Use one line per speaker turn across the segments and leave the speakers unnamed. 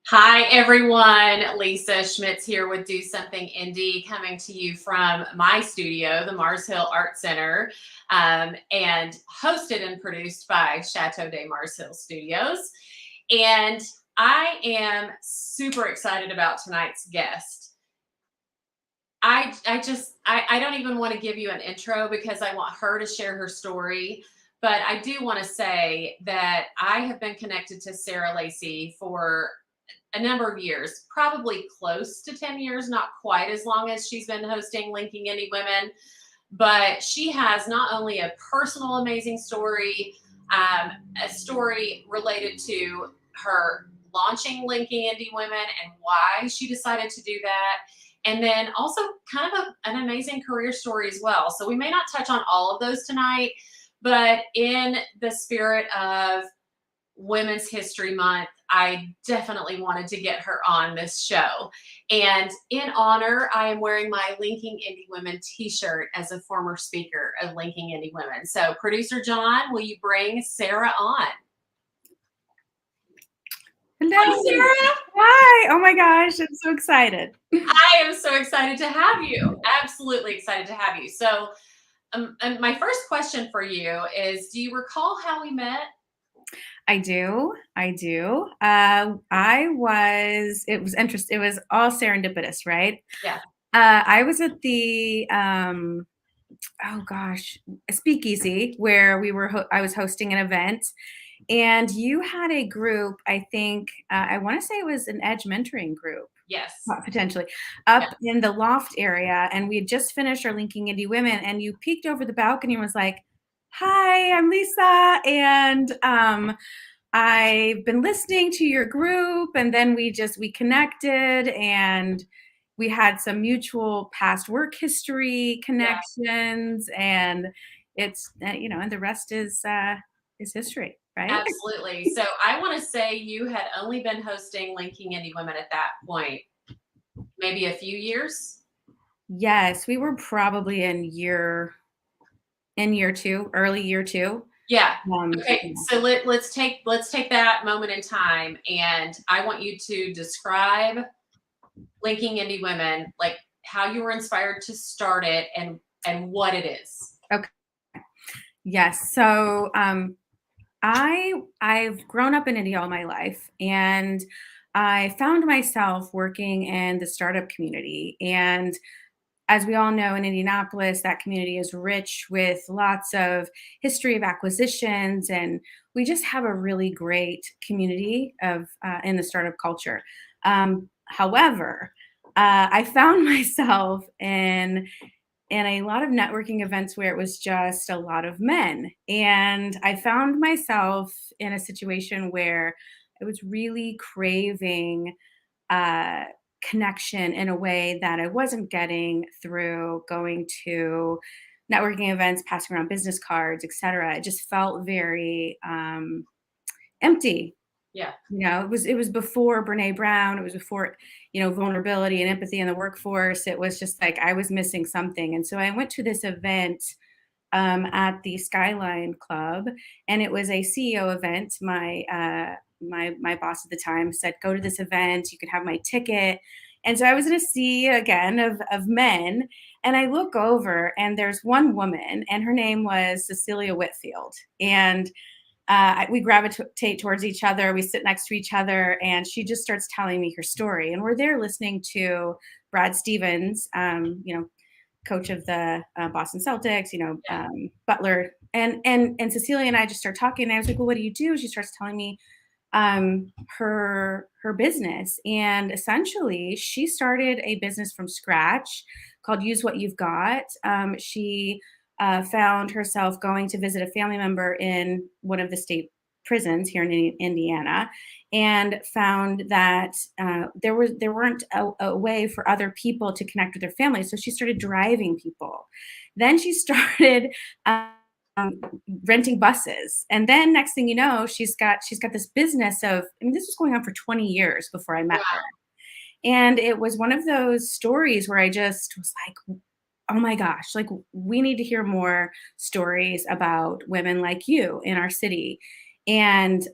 Hi, everyone. Lisa Schmitz here with Do Something Indy, coming to you from my studio, the Mars Hill Art Center, and hosted and produced by Chateau de Mars Hill Studios. And I am super excited about tonight's guest. I don't even want to give you an intro because I want her to share her story. But I do want to say that I have been connected to Sarah Lacey for a number of years, probably close to 10 years, not quite as long as she's been hosting Linking Indie Women. But she has not only a personal amazing story, a story related to her launching Linking Indie Women and why she decided to do that. And then also kind of an amazing career story as well. So we may not touch on all of those tonight, but in the spirit of Women's History Month, I definitely wanted to get her on this show. And in honor, I am wearing my Linking Indie Women t-shirt as a former speaker of Linking Indie Women. So producer John, will you bring Sarah on?
Hello.
Hi, Sarah.
Hi. Oh my gosh, I'm so excited.
I am so excited to have you. Absolutely excited to have you. So and my first question for you is, do you recall how we met?
I do. It was interesting. It was all serendipitous, right?
Yeah.
I was at the, oh gosh, a speakeasy where I was hosting an event, and you had a group, I think, I want to say it was an Edge mentoring group.
Yes.
Potentially up in the loft area, and we had just finished our Linking Indie Women, and you peeked over the balcony and was like, hi, I'm Lisa, and I've been listening to your group. And then we connected, and we had some mutual past work history connections, and it's and the rest is history, right?
Absolutely. So I want to say you had only been hosting Linking Indie Women at that point, maybe a few years.
Yes, we were probably in year two, early year two.
Yeah. Okay. So let's take that moment in time, and I want you to describe Linking Indie Women, like how you were inspired to start it and what it is.
Okay. Yes. So I've grown up in Indy all my life, and I found myself working in the startup community. And as we all know, in Indianapolis, that community is rich with lots of history of acquisitions, and we just have a really great community of in the startup culture. However, I found myself in a lot of networking events where it was just a lot of men. And I found myself in a situation where I was really craving connection in a way that I wasn't getting through going to networking events, passing around business cards, etc. It just felt very empty.
Yeah.
It was before Brene Brown. It was before, vulnerability and empathy in the workforce. It was just like I was missing something. And so I went to this event at the Skyline Club, and it was a CEO event. My boss at the time said, "Go to this event. You can have my ticket." And so I was in a sea again of men, and I look over, and there's one woman, and her name was Cecilia Whitfield, and we gravitate towards each other. We sit next to each other, and she just starts telling me her story. And we're there listening to Brad Stevens, coach of the Boston Celtics, Butler, and Cecilia and I just start talking. And I was like, "Well, what do you do?" She starts telling me her business, and essentially, she started a business from scratch called Use What You've Got. She found herself going to visit a family member in one of the state prisons here in Indiana, and found that there weren't a way for other people to connect with their families. So she started driving people. Then she started renting buses, and then next thing you know, she's got this business of. I mean, this was going on for 20 years before I met her, and it was one of those stories where I just was like, oh my gosh, like we need to hear more stories about women like you in our city. And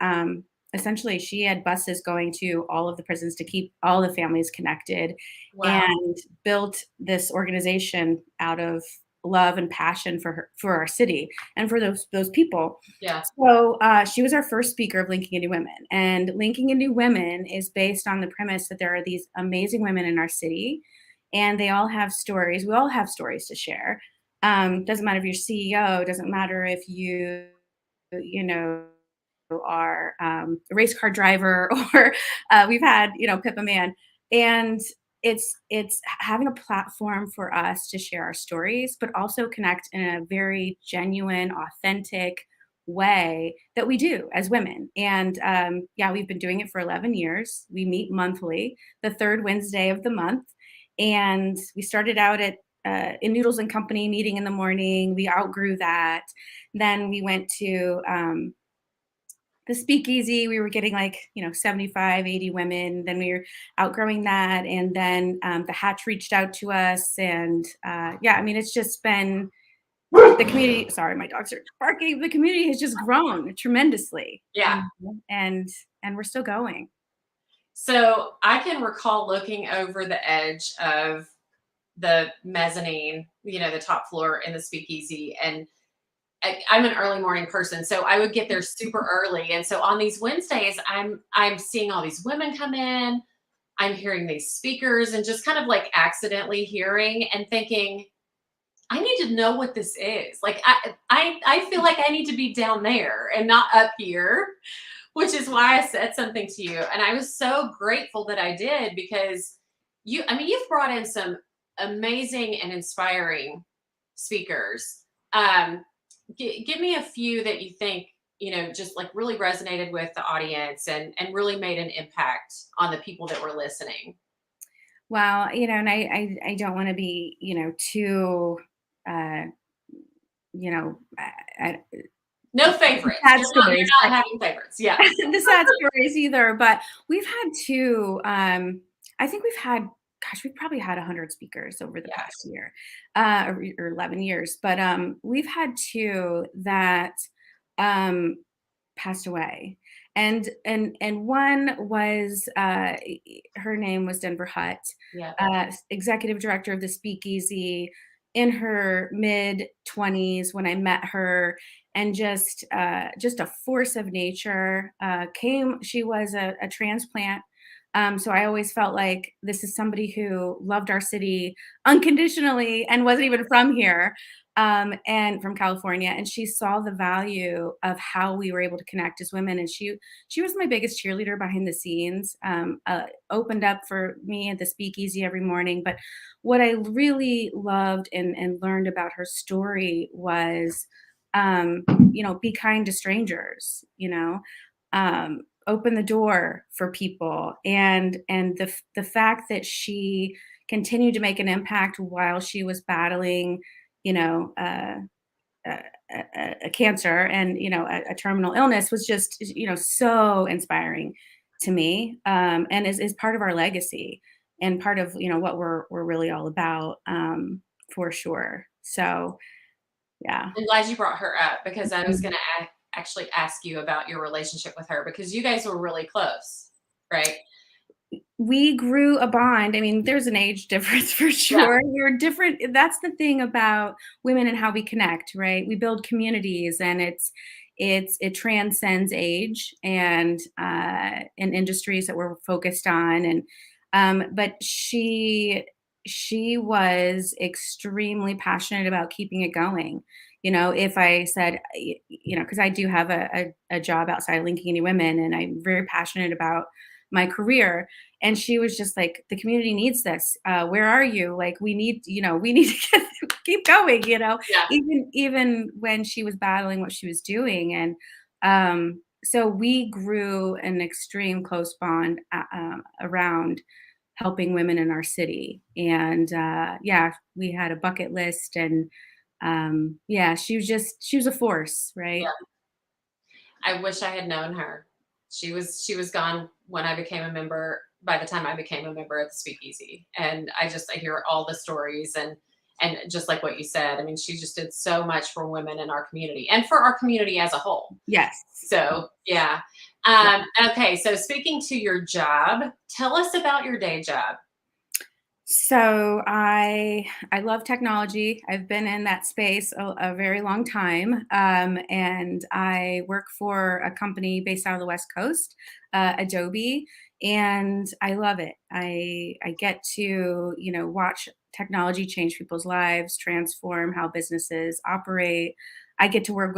essentially she had buses going to all of the prisons to keep all the families connected,
Wow.
and built this organization out of love and passion for our city and for those people.
Yeah.
So she was our first speaker of Linking Into Women, and Linking Into Women is based on the premise that there are these amazing women in our city, and they all have stories. We all have stories to share. Doesn't matter if you're CEO. Doesn't matter if you know are a race car driver or we've had Pippa Man, and it's having a platform for us to share our stories, but also connect in a very genuine, authentic way that we do as women. And yeah, we've been doing it for 11 years. We meet monthly, the third Wednesday of the month, and we started out at in Noodles and Company meeting in the morning. We outgrew that. Then we went to the speakeasy. We were getting like 75, 80 women. Then we were outgrowing that, and then the Hatch reached out to us, and yeah, I mean, it's just been the community. Sorry, my dogs are barking. The community has just grown tremendously.
Yeah.
And we're still going.
So I can recall looking over the edge of the mezzanine, the top floor in the speakeasy. And I'm an early morning person, so I would get there super early. And so on these Wednesdays, I'm seeing all these women come in. I'm hearing these speakers and just kind of like accidentally hearing and thinking, I need to know what this is. Like I feel like I need to be down there and not up here, which is why I said something to you. And I was so grateful that I did, because you've brought in some amazing and inspiring speakers. Give me a few that you think, just like really resonated with the audience and really made an impact on the people that were listening.
Well, and I don't want to be, too, uh, you know, I,
No favorites.
sad
You're
stories,
not having favorites. Yeah.
the sad stories either, but we've had two. I think we've had, gosh, we've probably had 100 speakers over the
Yeah.
past year, or 11 years. But we've had two that passed away, and one was her name was Denver Hutt,
Yeah.
executive director of the Speakeasy, in her mid 20s when I met her, and just a force of nature. She was a transplant. So I always felt like this is somebody who loved our city unconditionally and wasn't even from here, and from California. And she saw the value of how we were able to connect as women. And she was my biggest cheerleader behind the scenes. Opened up for me at the Speakeasy every morning. But what I really loved and learned about her story was, be kind to strangers, open the door for people, and the fact that she continued to make an impact while she was battling, you know, uh, a cancer and a terminal illness was just so inspiring to me, and is part of our legacy and part of what we're really all about, for sure. So yeah.
I'm glad you brought her up, because I was going to actually ask you about your relationship with her, because you guys were really close, right?
We grew a bond. I mean, there's an age difference for
Yeah.
sure. We're different. That's the thing about women and how we connect, right? We build communities, and it transcends age and industries that we're focused on. And but she was extremely passionate about keeping it going. If I said, because I do have a job outside Linking Into Women, and I'm very passionate about my career. And she was just like, the community needs this. Where are you? Like, we need to keep going,
Yeah.
even when she was battling what she was doing. And so we grew an extreme close bond around helping women in our city. And yeah, we had a bucket list, and yeah, she was a force, right?
Yeah. I wish I had known her. She was gone when I became a member. By the time I became a member at the Speakeasy, and I hear all the stories, And just like what you said, I mean, she just did so much for women in our community and for our community as a whole.
Yes.
So yeah. Okay, so speaking to your job, tell us about your day job.
So I love technology. I've been in that space a very long time, and I work for a company based out of the West Coast, Adobe, and I love it. I get to watch technology change people's lives, transform how businesses operate. I get to work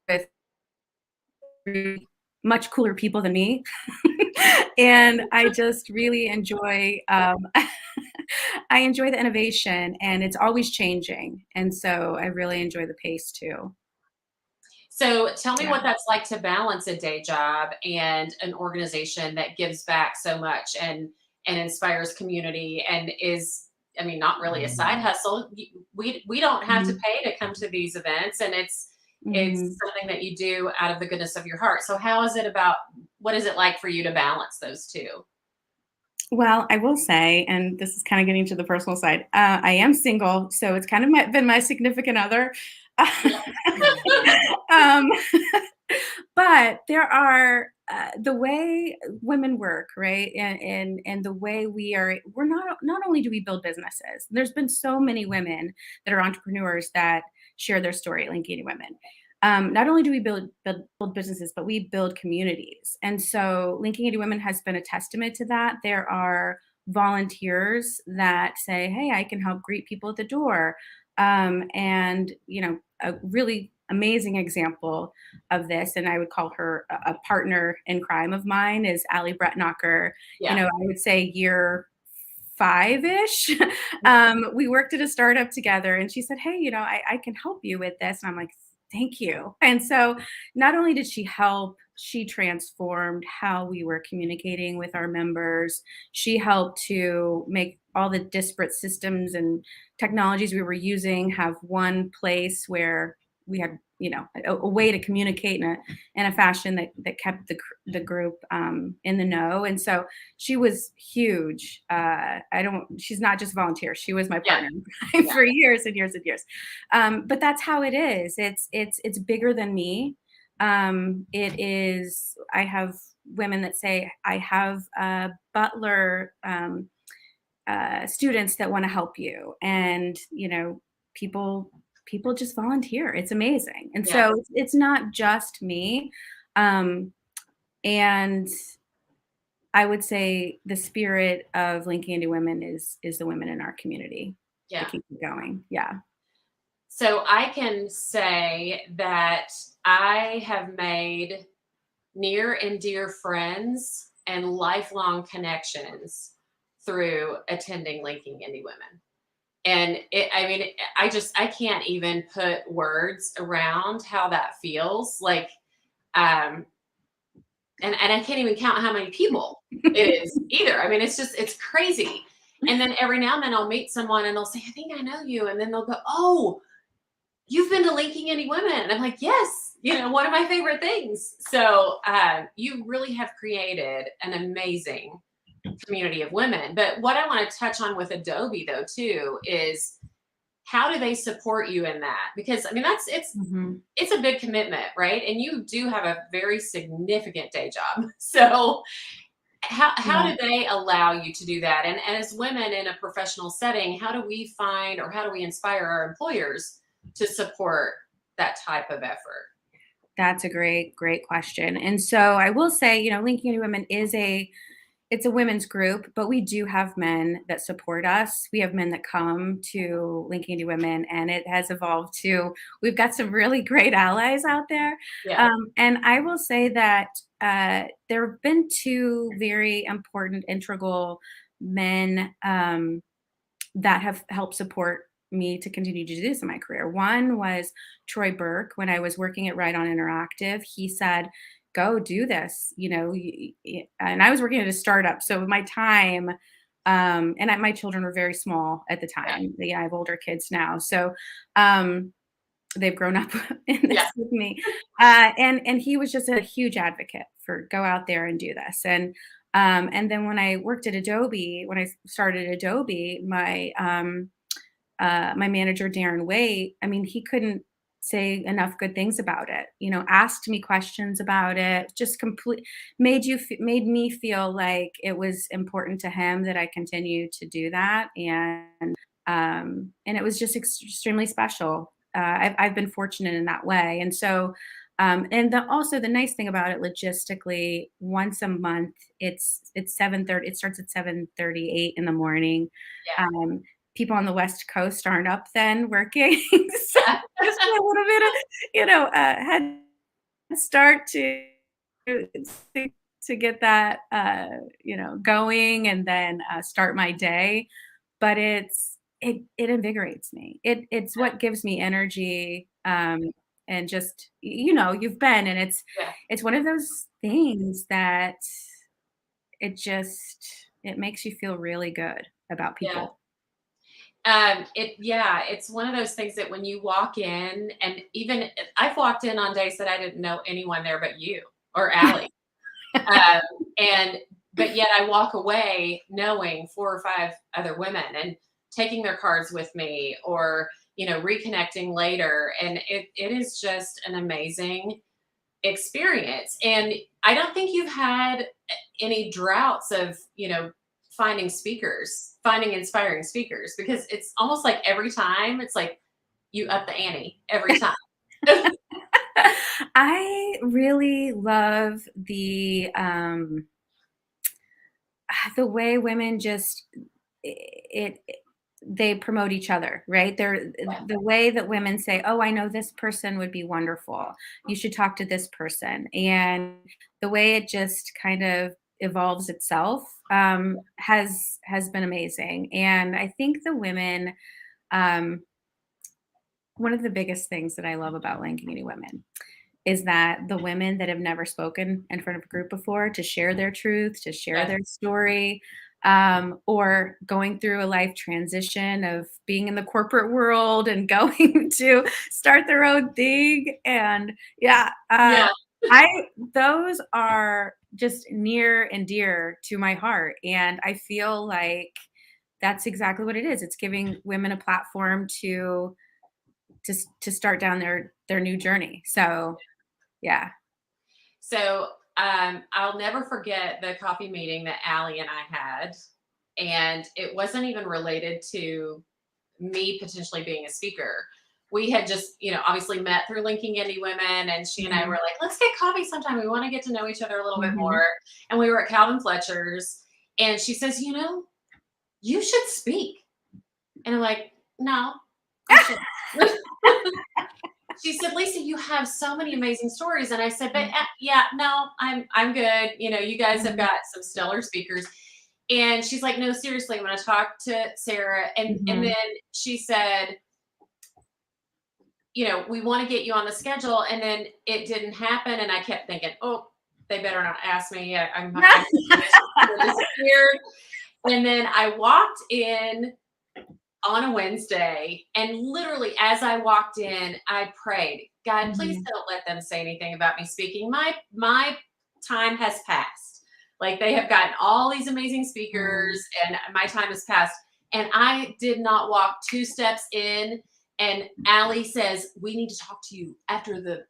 with really much cooler people than me. And I just really enjoy I enjoy the innovation, and it's always changing. And so I really enjoy the pace too.
So tell me
Yeah.
what that's like to balance a day job and an organization that gives back so much and inspires community and is, I mean, not really a side hustle. We don't have to
Mhm.
pay to come to these events, and it's
Mhm.
something that you do out of the goodness of your heart. So how is it about, what is it like for you to balance those two?
Well, I will say, and this is kind of getting to the personal side, I am single, so it's kind of been my significant other. um, but there are the way women work, right, and the way we're not only do we build businesses. There's been so many women that are entrepreneurs that share their story at Linking Women. Not only do we build businesses, but we build communities. And so Linking into Women has been a testament to that. There are volunteers that say, hey, I can help greet people at the door. And, a really amazing example of this, and I would call her a partner in crime of mine, is Allie Bretnocker.
Yeah.
I would say year five-ish. We worked at a startup together, and she said, hey, I can help you with this. And I'm like, thank you. And so not only did she help, she transformed how we were communicating with our members. She helped to make all the disparate systems and technologies we were using have one place where we had, a way to communicate in a fashion that kept the group in the know. And so she was huge. She's not just volunteer. She was my
Yeah.
partner
Yeah.
for years and years and years. But that's how it is. It's bigger than me. It is, I have women that say, I have a butler, students that want to help you. And, people just volunteer. It's amazing. And
Yeah.
so it's not just me. Um, and I would say the spirit of Linking into Women is the women in our community that
Yeah.
keep it going. Yeah.
So I can say that I have made near and dear friends and lifelong connections through attending Linking Indie Women. And I mean, I can't even put words around how that feels like. Um, and I can't even count how many people it is either. I mean, it's crazy. And then every now and then I'll meet someone and they'll say, I think I know you. And then they'll go, oh, you've been to Linking Any Women. And I'm like, yes, one of my favorite things. So you really have created an amazing community of women. But what I want to touch on with Adobe though, too, is how do they support you in that? Because I mean,
Mhm.
it's a big commitment, right? And you do have a very significant day job. So how
Yeah.
do they allow you to do that? And as women in a professional setting, how do we find, or how do we inspire our employers to support that type of effort?
That's a great question. And so I will say, Linking into Women it's a women's group, but we do have men that support us. We have men that come to Linking into Women, and it has evolved to, we've got some really great allies out there.
Yeah.
And I will say that there have been two very important, integral men that have helped support me to continue to do this in my career. One was Troy Burke. When I was working at Right On Interactive, he said, go do this, and I was working at a startup. So my time, my children were very small at the
Yeah.
time. I have older kids now. So, they've grown up in this
Yeah.
with me. And he was just a huge advocate for go out there and do this. And then when I worked at Adobe, when I started Adobe, my my manager, Darren Waite, I mean, he couldn't say enough good things about it, asked me questions about it, just made me feel like it was important to him that I continue to do that. And it was just extremely special. I've been fortunate in that way. And so, and also the nice thing about it logistically, once a month, it's 7:30. It starts at 7:38 in the morning.
Yeah.
People on the West Coast aren't up then working, so
Yeah.
just a little bit of, head start to to get that, going, and then start my day. But it invigorates me. It's what gives me energy, and just you've been, and
Yeah.
it's one of those things that it makes you feel really good about
Yeah.
people.
It's one of those things that when you walk in, and even I've walked in on days that I didn't know anyone there but you or Allie. Um, and but yet I walk away knowing 4 or 5 other women and taking their cards with me, or reconnecting later. And it is just an amazing experience. And I don't think you've had any droughts of, finding inspiring speakers, because it's almost like every time it's like you up the ante every time.
I really love the way women just it they promote each other, right? The way that women say, "Oh, I know this person would be wonderful. You should talk to this person." And the way it just kind of evolves itself, has been amazing. And I think the women, um, one of the biggest things that I love about Linking Any Women is that the women that have never spoken in front of a group before to share their truth, to share
Yes.
their story, or going through a life transition of being in the corporate world and going to start their own thing. And yeah,
Yeah.
I those are just near and dear to my heart. And I feel like that's exactly what it is. It's giving women a platform to start down their new journey. So yeah.
So I'll never forget the coffee meeting that Allie and I had. And it wasn't even related to me potentially being a speaker. We had just, obviously met through Linking Indie Women, and she and I were
Mhm,
like, let's get coffee sometime. We want to get to know each other a little bit
mhm.
more. And we were at Calvin Fletcher's, and she says, you should speak. And I'm like, no, I should. She said, Lisa, you have so many amazing stories. And I said, but yeah, no, I'm good. You guys have
Mhm,
got some stellar speakers. And she's like, no, seriously, I'm going to talk to Sarah. And then
mhm.
she said, we want to get you on the schedule. And then it didn't happen. And I kept thinking, oh, they better not ask me. I'm disappeared. And then I walked in on a Wednesday, and literally as I walked in, I prayed, God, please
Mhm,
don't let them say anything about me speaking. My time has passed. Like, they have gotten all these amazing speakers,
mhm,
and my time has passed. And I did not walk 2 steps in, and Allie says, we need to talk to you after the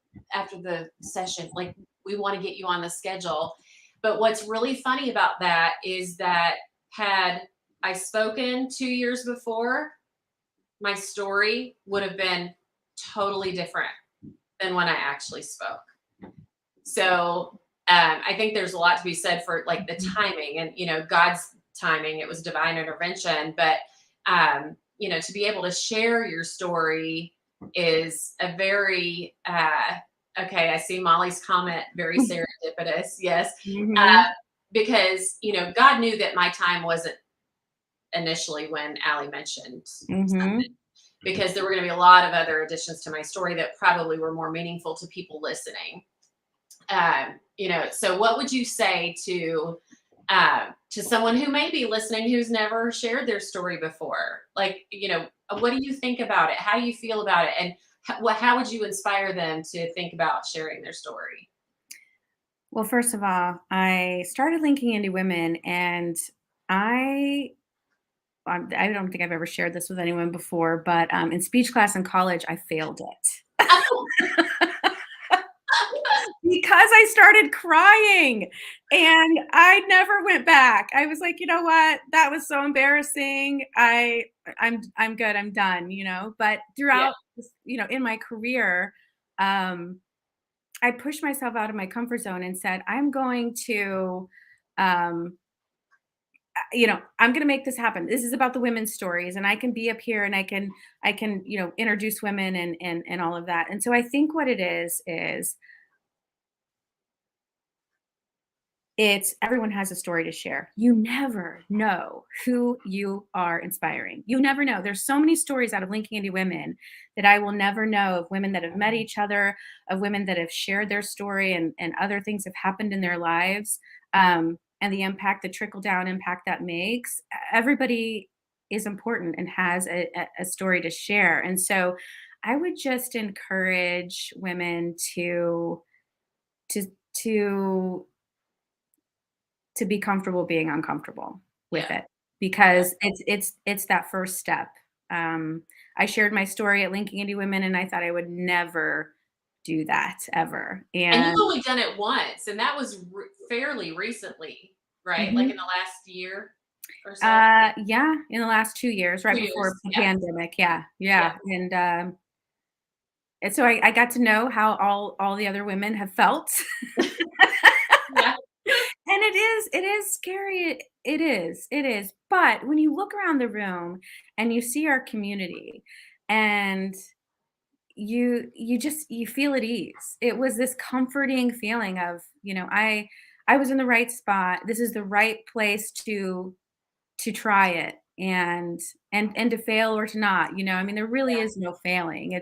session. Like, we want to get you on the schedule. But what's really funny about that is that, had I spoken 2 years before, my story would have been totally different than when I actually spoke. So I think there's a lot to be said for like the
mhm.
timing, and God's timing. It was divine intervention, but to be able to share your story is a very okay. I see Molly's comment, very serendipitous. Yes, uh,
Mhm,
because God knew that my time wasn't initially when Allie mentioned something,
mhm.
because there were going to be a lot of other additions to my story that probably were more meaningful to people listening. So what would you say to someone who may be listening who's never shared their story before? Like, what do you think about it? How do you feel about it? And how would you inspire them to think about sharing their story?
Well, first of all, I started Linking Indie Women, and I I don't think I've ever shared this with anyone before, but in speech class in college, I failed it because I started crying and I never went back. I was like, you know what? That was so embarrassing. I'm good. I'm done, But
Yeah.
throughout in my career, I pushed myself out of my comfort zone and said, I'm going to um I'm going to make this happen. This is about the women's stories, and I can be up here and I can introduce women and all of that. And so I think what it is it's everyone has a story to share. You never know who you are inspiring. You never know. There's so many stories out of Linking Indie Women that I will never know, of women that have met each other, of women that have shared their story, and other things have happened in their lives. And the impact, the trickle down impact that makes. Everybody is important and has a story to share. And so I would just encourage women to to to be comfortable being uncomfortable with
Yeah.
it, because it's that first step. Um, I shared my story at Linking Indie Women, and I thought I would never do that ever.
And you've
And
only done it once, and that was fairly recently, right? Like in
mhm.
the last year or so?
Yeah, in the last 2 years, right
2
before
years.
the
Yeah.
pandemic. Yeah,
Yeah.
yeah. And so I got to know how all the other women have felt.
Yeah.
And it is scary. It is. But when you look around the room and you see our community, and you feel at ease. It was this comforting feeling of, I was in the right spot. This is the right place to try it, and to fail or to not. I mean, there really is no failing.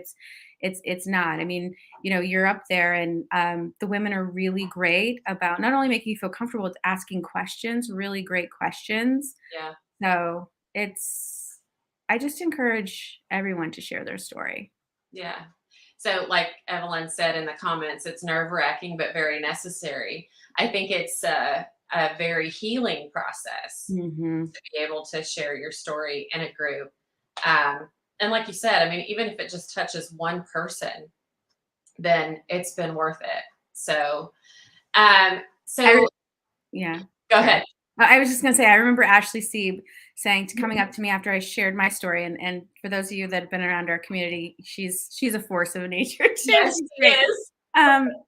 It's not. I mean, you're up there, and the women are really great about not only making you feel comfortable with asking questions, really great questions.
Yeah.
So I just encourage everyone to share their story.
Yeah. So, like Evelyn said in the comments, it's nerve wracking, but very necessary. I think it's a very healing process
Hmm.
to be able to share your story in a group. Um, and like you said, I mean, even if it just touches one person, then it's been worth it. So,
I
so
Yeah,
go
sorry.
ahead.
I was just gonna say, I remember Ashley Sieb coming up to me after I shared my story, and for those of you that have been around our community, she's a force of nature too.
Yes,
She's
it
great.
is.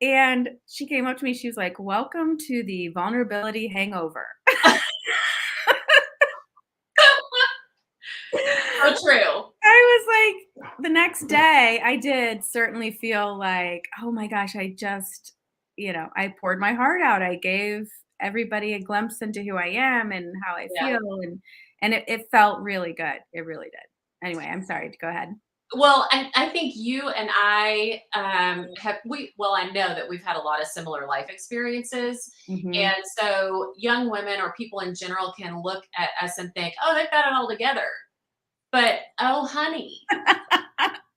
And she came up to me, she was like, "Welcome to the vulnerability hangover."
So true.
I was like, the next day, I did certainly feel like, oh my gosh, I poured my heart out. I gave everybody a glimpse into who I am and how I
Yeah.
feel, and it felt really good. It really did. Anyway, I'm sorry. Go ahead.
Well, I think you and I I know that we've had a lot of similar life experiences.
Hmm.
And so young women or people in general can look at us and think, oh, they've got it all together. But oh, honey,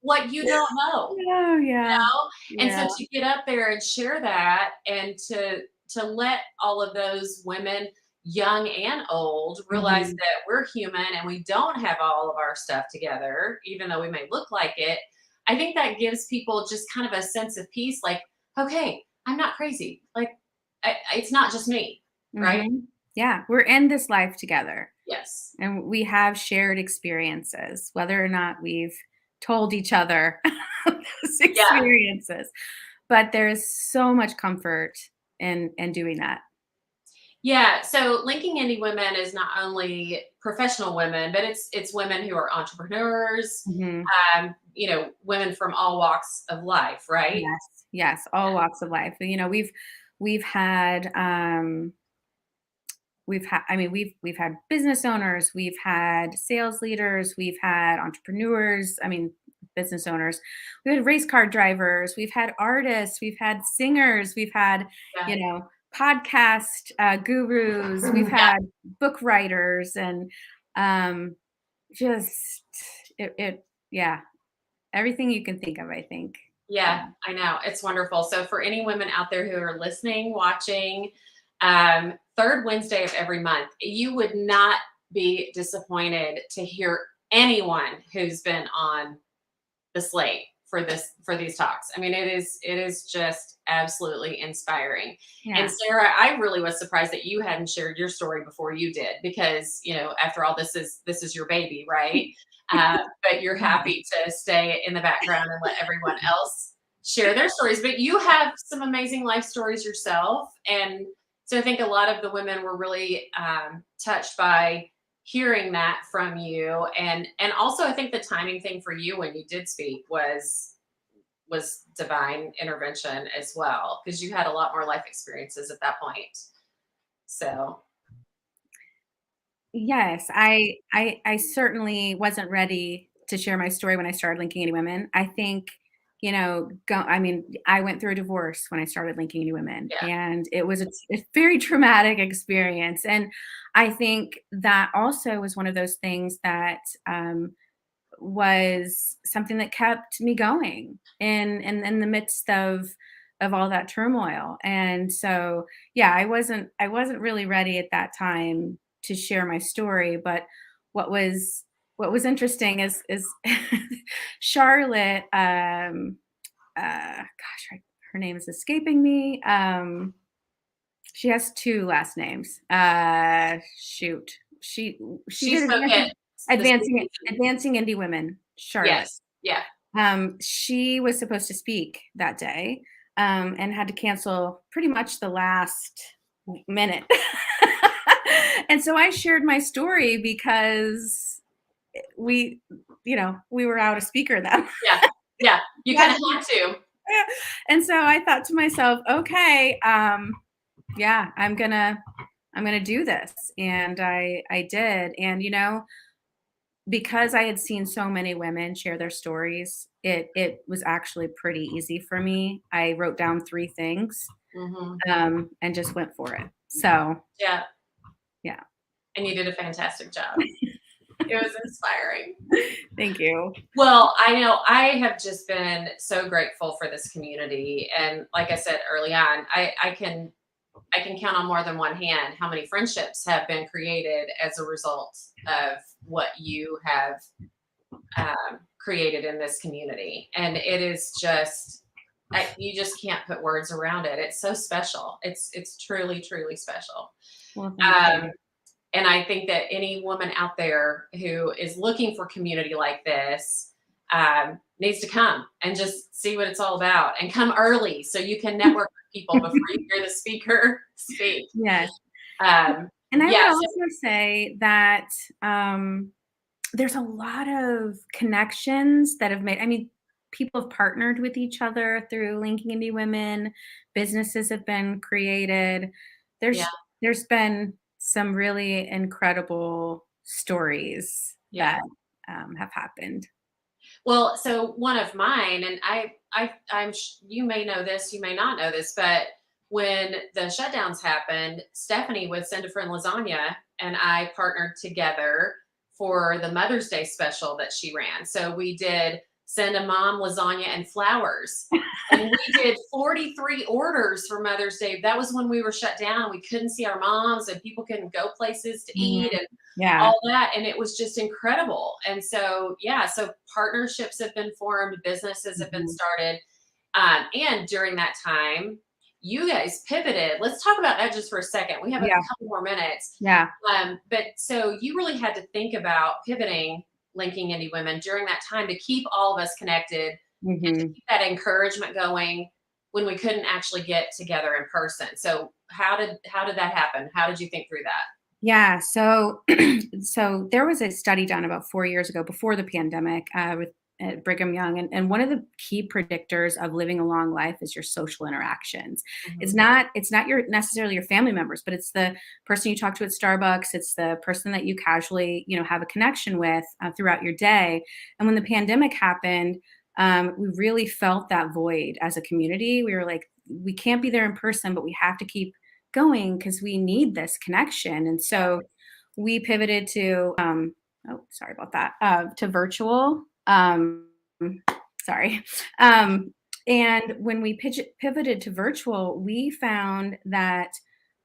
what you don't know,
Oh
you
yeah,
know? And
yeah.
so to get up there and share that, and to let all of those women, young and old, realize
Hmm.
that we're human and we don't have all of our stuff together, even though we may look like it. I think that gives people just kind of a sense of peace, like, okay, I'm not crazy. Like, it's not just me, right?
Hmm. Yeah, we're in this life together.
Yes.
And we have shared experiences, whether or not we've told each other those
Yeah.
experiences. But there's so much comfort in doing that.
Yeah, so Linking Indie Women is not only professional women, but it's women who are entrepreneurs,
Mhm.
women from all walks of life, right?
Yes, yes, all walks of life. We've had I mean, we've had business owners, we've had sales leaders, we've had entrepreneurs, I mean, business owners. We had race car drivers, we've had artists, we've had singers, we've had,
Yeah.
you know, podcast gurus, we've
Yeah.
had book writers, and um just yeah, everything you can think of, I think.
Yeah,
Yeah.
I know. It's wonderful. So for any women out there who are listening, watching, third Wednesday of every month, you would not be disappointed to hear anyone who's been on the slate for these talks. I mean, it is just absolutely inspiring. And
Yeah.
Sarah, I really was surprised that you hadn't shared your story before you did, because after all, this is your baby, right? But you're happy to stay in the background and let everyone else share their stories. But you have some amazing life stories yourself, and so I think a lot of the women were really touched by hearing that from you. And also I think the timing thing for you when you did speak was divine intervention as well, because you had a lot more life experiences at that point. So
Yes, I certainly wasn't ready to share my story when I started linking Any Women. I think, I mean, I went through a divorce when I started linking Any Women,
yeah.
and it was a very traumatic experience. And I think that also was one of those things that was something that kept me going in the midst of all that turmoil. And so, yeah, I wasn't really ready at that time to share my story. But what was what was interesting is Charlotte, gosh, her name is escaping me. She has two last names. Shoot, she
She
did
spoke at the
advancing indie women. Charlotte.
yes. Yeah.
She was supposed to speak that day, and had to cancel pretty much the last minute. And so I shared my story because we, we were out a speaker then.
Yeah. Yeah. You kind
Yeah.
of had to.
And so I thought to myself, okay, yeah, I'm gonna do this. And I did. And because I had seen so many women share their stories, it was actually pretty easy for me. I wrote down three things,
Hmm.
and just went for it. So
Yeah.
yeah.
And you did a fantastic job. It was inspiring.
Thank you.
Well, I know I have just been so grateful for this community. And like I said early on, I can count on more than one hand how many friendships have been created as a result of what you have created in this community. And it is just, you just can't put words around it. It's so special. It's truly, truly special.
Well, thank
Um,
you.
and I think that any woman out there who is looking for community like this needs to come and just see what it's all about, and come early so you can network with people before you hear the speaker speak.
Yes.
Um,
And I would
yes,
also say that there's a lot of connections that have made, I mean, people have partnered with each other through Linking Indie Women, businesses have been created.
yeah,
There's been some really incredible stories
yeah.
that have happened.
Well, so one of mine, and you may know this, you may not know this, but when the shutdowns happened, Stephanie with Send a Friend Lasagna and I partnered together for the Mother's Day special that she ran. So we did Send a Mom Lasagna and Flowers. And we did 43 orders for Mother's Day. That was when we were shut down. We couldn't see our moms and people couldn't go places to
Mhm.
eat and
Yeah.
all that. And it was just incredible. And so, yeah, so partnerships have been formed, businesses have been
Mhm.
started. And during that time, you guys pivoted. Let's talk about that just for a second. We have a
Yeah.
couple more minutes.
Yeah.
But so you really had to think about pivoting Linking Indie Women during that time to keep all of us connected and to
Mhm.
keep that encouragement going when we couldn't actually get together in person. So how did that happen? How did you think through that?
Yeah, so so there was a study done about 4 years ago before the pandemic, with at Brigham Young, and one of the key predictors of living a long life is your social interactions.
Mhm.
It's not your necessarily your family members, but it's the person you talk to at Starbucks. It's the person that you casually, have a connection with throughout your day. And when the pandemic happened, we really felt that void as a community. We were like, we can't be there in person, but we have to keep going because we need this connection. And
Yeah.
so we pivoted to oh, sorry about that, to virtual. Sorry. And when we pivoted to virtual, we found that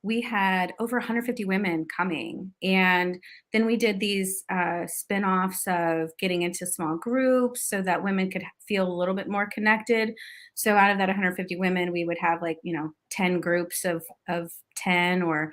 we had over 150 women coming. And then we did these spin-offs of getting into small groups so that women could feel a little bit more connected. So out of that 150 women, we would have like, 10 groups of 10 or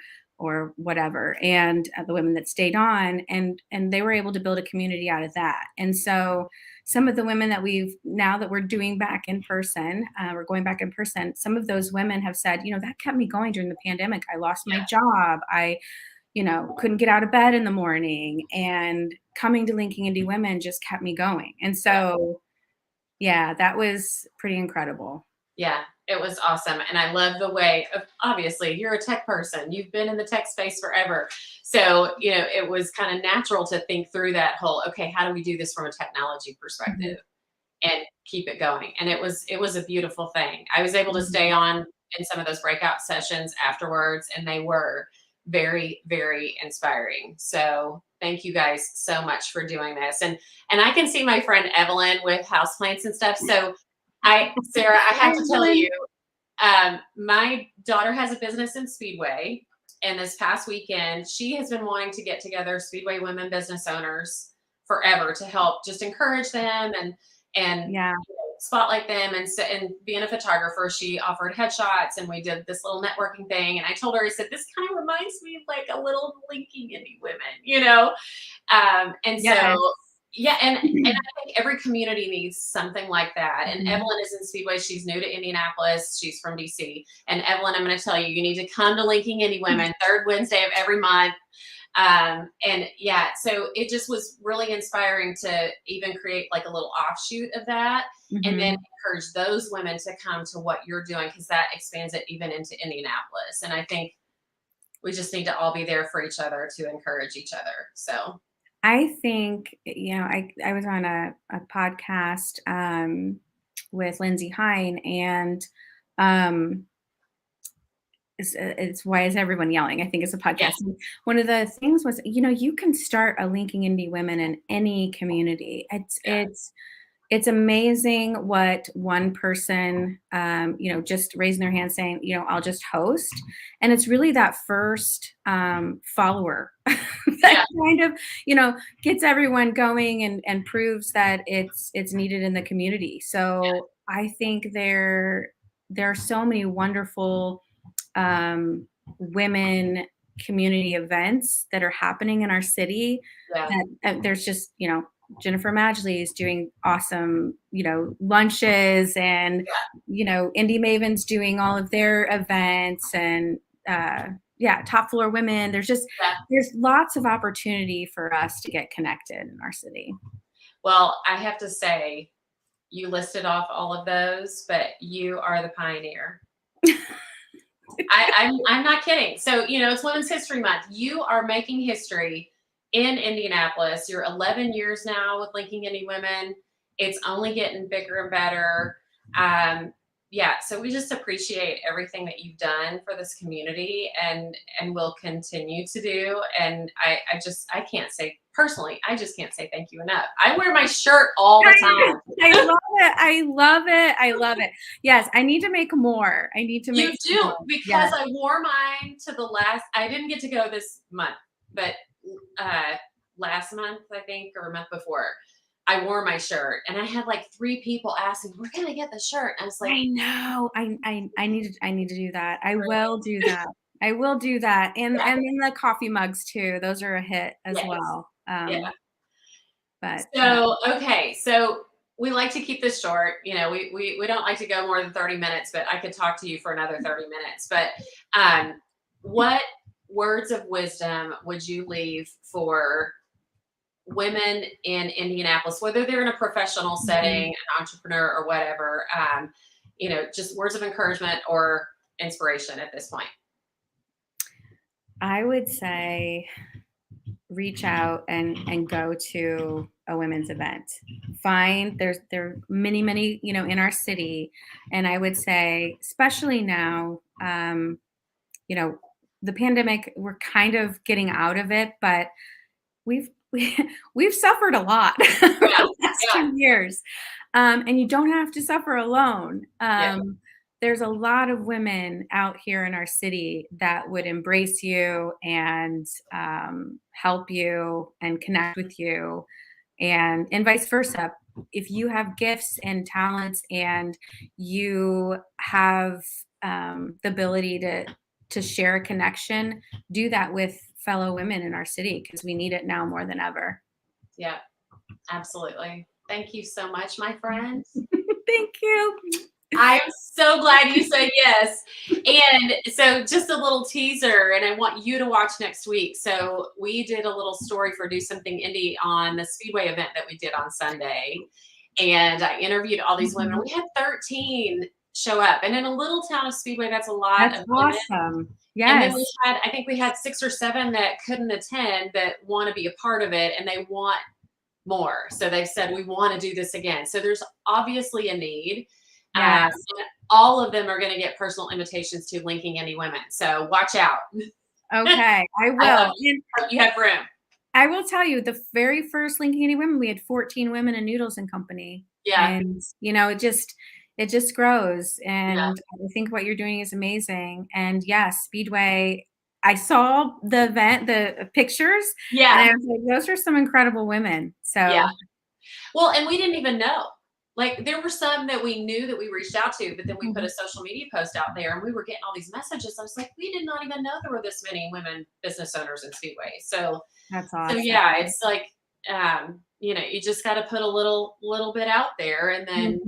whatever. And the women that stayed on, and they were able to build a community out of that. And so some of the women that now that we're doing back in person, we're going back in person, some of those women have said, that kept me going during the pandemic. I lost my job. I couldn't get out of bed in the morning, and coming to Linking Indie Women just kept me going. And so, yeah, that was pretty incredible.
Yeah, it was awesome. And I love the way of, obviously you're a tech person. You've been in the tech space forever. So, it was kind of natural to think through that whole, okay, how do we do this from a technology perspective and keep it going? And it was a beautiful thing. I was able to stay on in some of those breakout sessions afterwards, and they were very, very inspiring. So thank you guys so much for doing this. And I can see my friend Evelyn with houseplants and stuff. So Sarah, I have to tell you, my daughter has a business in Speedway, and this past weekend, she has been wanting to get together Speedway women business owners forever to help just encourage them and
Yeah.
spotlight them. And being a photographer, she offered headshots, and we did this little networking thing. And I told her, I said, this kind of reminds me of like a little Linking Indie Women, and
Yes.
so. Yeah, and I think every community needs something like that. And Evelyn is in Speedway. She's new to Indianapolis. She's from DC. And Evelyn, I'm going to tell you, you need to come to Linking Indie Women third Wednesday of every month. And yeah, so it just was really inspiring to even create like a little offshoot of that, and then encourage those women to come to what you're doing, because that expands it even into Indianapolis. And I think we just need to all be there for each other to encourage each other. So.
I think, I was on a podcast with Lindsay Hine, and it's Why Is Everyone Yelling? I think it's a podcast.
Yes.
And one of the things was, you can start a Linking Indie Women in any community. It's amazing what one person, just raising their hand saying, I'll just host. And it's really that first follower that kind of, gets everyone going and proves that it's needed in the community. So I think there are so many wonderful women community events that are happening in our city. That there's just, Jennifer Madgley is doing awesome, lunches, and, Indie Mavens doing all of their events, and Top Floor Women. There's lots of opportunity for us to get connected in our city.
Well, I have to say, you listed off all of those, but you are the pioneer. I'm not kidding. So, it's Women's History Month. You are making history in Indianapolis. You're 11 years now with Linking Indie Women. It's only getting bigger and better. So we just appreciate everything that you've done for this community and will continue to do. And I can't say personally, I just can't say thank you enough. I wear my shirt all the time.
I love it. Yes, I need to make more. You do,
because I wore mine to the last, I didn't get to go this month, but last month, I think, or a month before, I wore my shirt, and I had like 3 people asking, "Where can I get the shirt?" I was like,
"I know, I need to do that. I will do that. I will do that." And in the coffee mugs too; those are a hit as well. But
okay, so we like to keep this short. We don't like to go more than 30 minutes, but I could talk to you for another 30 minutes. But what words of wisdom would you leave for women in Indianapolis, whether they're in a professional setting, an entrepreneur, or whatever, just words of encouragement or inspiration at this point?
I would say reach out and go to a women's event. There are many, in our city. And I would say, especially now, the pandemic, we're kind of getting out of it, but we've suffered a lot the last 2 years. And you don't have to suffer alone. there's a lot of women out here in our city that would embrace you and help you and connect with you, and vice versa. If you have gifts and talents and you have the ability to share a connection, do that with fellow women in our city because we need it now more than ever.
Yeah, absolutely. Thank you so much, my friend.
Thank you.
I am so glad you said yes. And so just a little teaser, and I want you to watch next week. So we did a little story for Do Something Indy on the Speedway event that we did on Sunday. And I interviewed all these women. We had 13 show up. And in a little town of Speedway, that's a lot
That's
of women.
awesome.
And then
Yes.
I think we had 6 or 7 that couldn't attend that want to be a part of it, and they want more. So they've said, we want to do this again. So there's obviously a need.
Yes.
And all of them are going to get personal invitations to Linking Any Women. So watch out.
Okay, I will.
Hope you have room.
I will tell you, the very first Linking Any Women, we had 14 women in Noodles and Company.
Yeah.
And it just grows. And
Yeah.
I think what you're doing is amazing. And yes, Speedway, I saw the event, the pictures, and
Yeah.
I was like, those are some incredible women. So
Yeah. Well, and we didn't even know. Like there were some that we knew that we reached out to, but then we put a social media post out there and we were getting all these messages. I was like, we did not even know there were this many women business owners in Speedway. So
that's awesome.
So yeah, it's like you just got to put a little bit out there, and then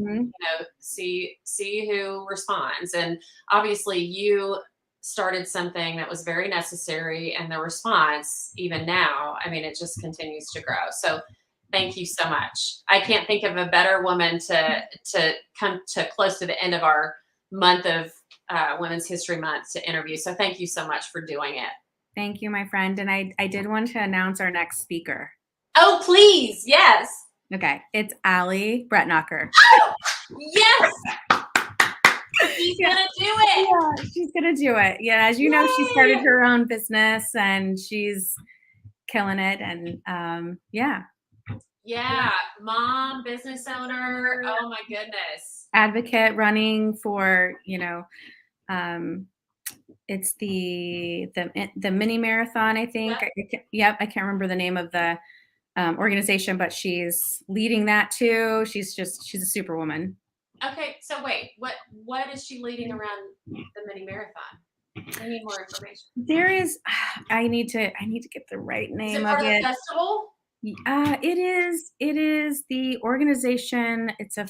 see who responds. And obviously, you started something that was very necessary, and the response, even now, I mean, it just continues to grow. So thank you so much. I can't think of a better woman to come to close to the end of our month of Women's History Month to interview. So thank you so much for doing it.
Thank you, my friend. And I did want to announce our next speaker.
Oh, please. Yes.
Okay. It's Allie Bretnacher.
Oh, yes. She's going to do it.
Yeah, she's going to do it. Yeah. As you know, she started her own business and she's killing it. And yeah.
Yeah. Mom, business owner. Oh, my goodness.
Advocate, running for, it's the mini marathon, I think. Yep. I can't remember the name of the organization, but she's leading that too. She's a superwoman.
Okay. So wait, what is she leading around the mini marathon? I need more information.
There is, I need to get the right name
is it part
of
of
it.
The festival?
It is the organization. It's a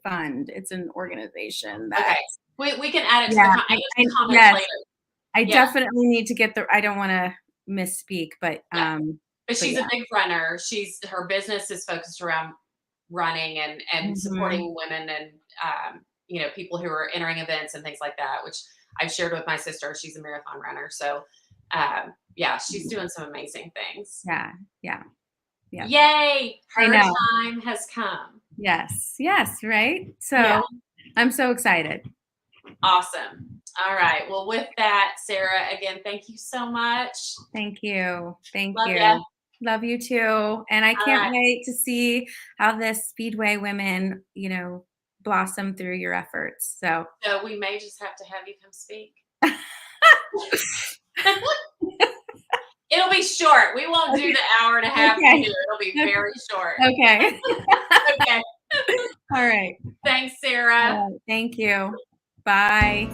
fund. It's an organization.
Okay. We can add it to the comments later.
I definitely need to get I don't want to misspeak, but
she's a big runner. Her business is focused around running and supporting women and people who are entering events and things like that, which I've shared with my sister. She's a marathon runner. So she's doing some amazing things.
Yeah.
Yay! Her time has come.
Yes, right? So I'm so excited.
Awesome. All right. Well, with that, Sarah, again, thank you so much.
Thank you.
Love you.
Love you too. And I can't wait to see how this Speedway women, blossom through your efforts. So
we may just have to have you come speak. It'll be short. We won't do the hour and a half.
Okay.
It'll be very short.
Okay.
Okay.
All right.
Thanks, Sarah.
Thank you. Bye.